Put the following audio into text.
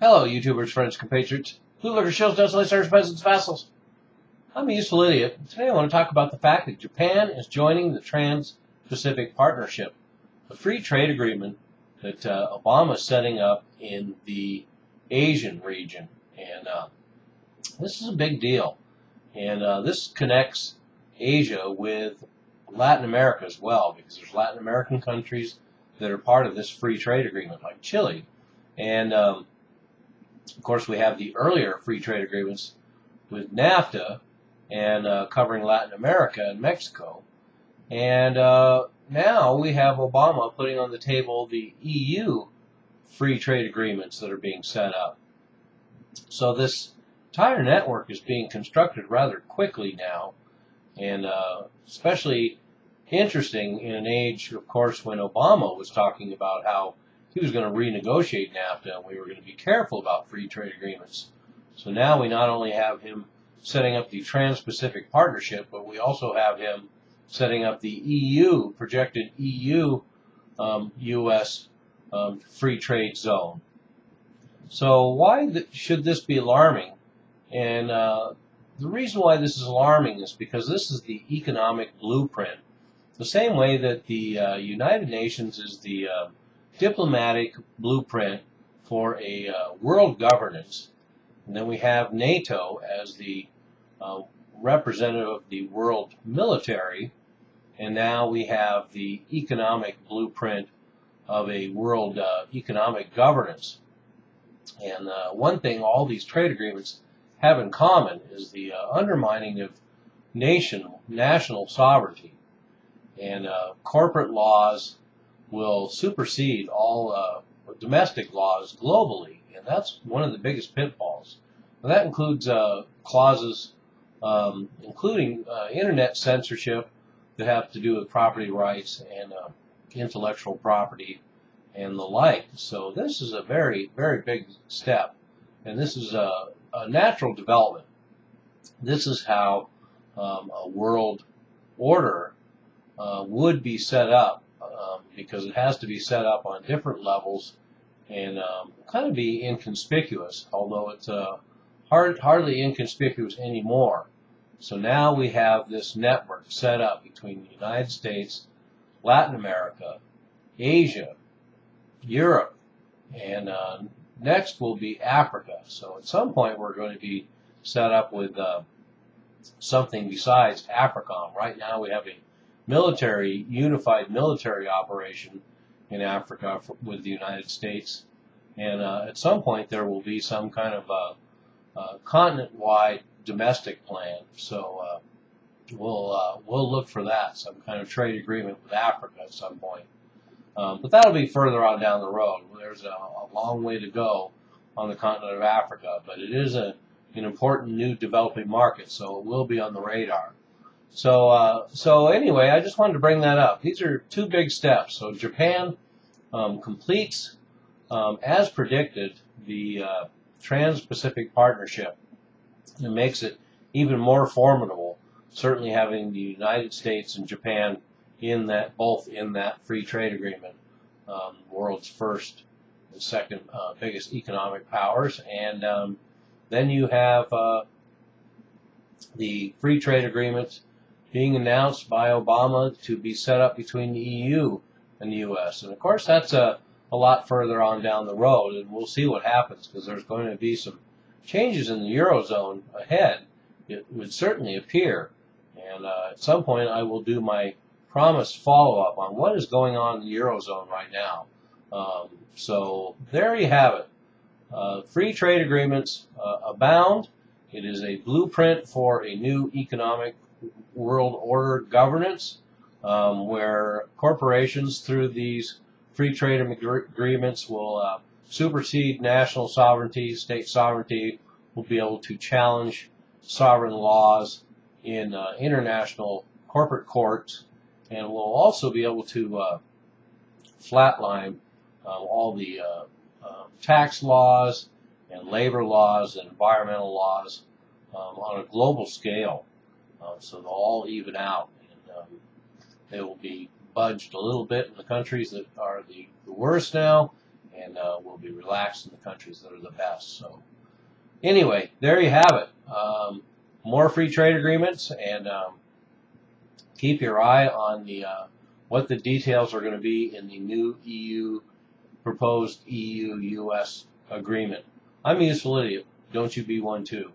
Hello, YouTubers, friends, compatriots, bootlickers, shills, desolators, peasants, vassals. I'm a useful idiot. Today I want to talk about the fact that Japan is joining the Trans-Pacific Partnership, the free trade agreement that Obama is setting up in the Asian region. And this is a big deal. And this connects Asia with Latin America as well, because there's Latin American countries that are part of this free trade agreement, like Chile. And of course, we have the earlier free trade agreements with NAFTA and covering Latin America and Mexico. And now we have Obama putting on the table the EU free trade agreements that are being set up. So this entire network is being constructed rather quickly now, and especially interesting in an age, of course, when Obama was talking about how he was going to renegotiate NAFTA and we were going to be careful about free trade agreements. So now we not only have him setting up the Trans-Pacific Partnership, but we also have him setting up the EU, projected EU-US free trade zone. So why should this be alarming? And the reason why this is alarming is because this is the economic blueprint. The same way that the United Nations is the diplomatic blueprint for a world governance. And then we have NATO as the representative of the world military. And now we have the economic blueprint of a world economic governance. And one thing all these trade agreements have in common is the undermining of national sovereignty. And corporate laws will supersede all domestic laws globally, and that's one of the biggest pitfalls. And that includes clauses including internet censorship that have to do with property rights and intellectual property and the like. So this is a very, very big step, and this is a natural development. This is how a world order would be set up, because it has to be set up on different levels and kind of be inconspicuous, although it's hardly inconspicuous anymore. So now we have this network set up between the United States, Latin America, Asia, Europe, and next will be Africa. So at some point we're going to be set up with something besides AFRICOM. Right now we have a unified military operation in Africa with the United States, and at some point there will be some kind of continent-wide domestic plan. So we'll look for that, some kind of trade agreement with Africa at some point. But that'll be further on down the road. There's a long way to go on the continent of Africa, but it is an important new developing market, so it will be on the radar. So anyway, I just wanted to bring that up. These are two big steps. So Japan completes, as predicted, the Trans-Pacific Partnership. It makes it even more formidable, certainly having the United States and Japan both in that free trade agreement, world's first and second biggest economic powers. And then you have the free trade agreements being announced by Obama to be set up between the EU and the U.S. And of course that's a lot further on down the road, and we'll see what happens, because there's going to be some changes in the Eurozone ahead. It would certainly appear, and at some point I will do my promised follow-up on what is going on in the Eurozone right now. So there you have it. Free trade agreements abound. It is a blueprint for a new economic world order governance, where corporations through these free trade agreements will supersede national sovereignty. State sovereignty will be able to challenge sovereign laws in international corporate courts, and will also be able to flatline all the tax laws and labor laws and environmental laws on a global scale. So they'll all even out, and they will be budged a little bit in the countries that are the worst now, and will be relaxed in the countries that are the best. So anyway, there you have it. More free trade agreements, and keep your eye on the what the details are going to be in the new proposed EU-US agreement. I'm a useful idiot. Don't you be one too.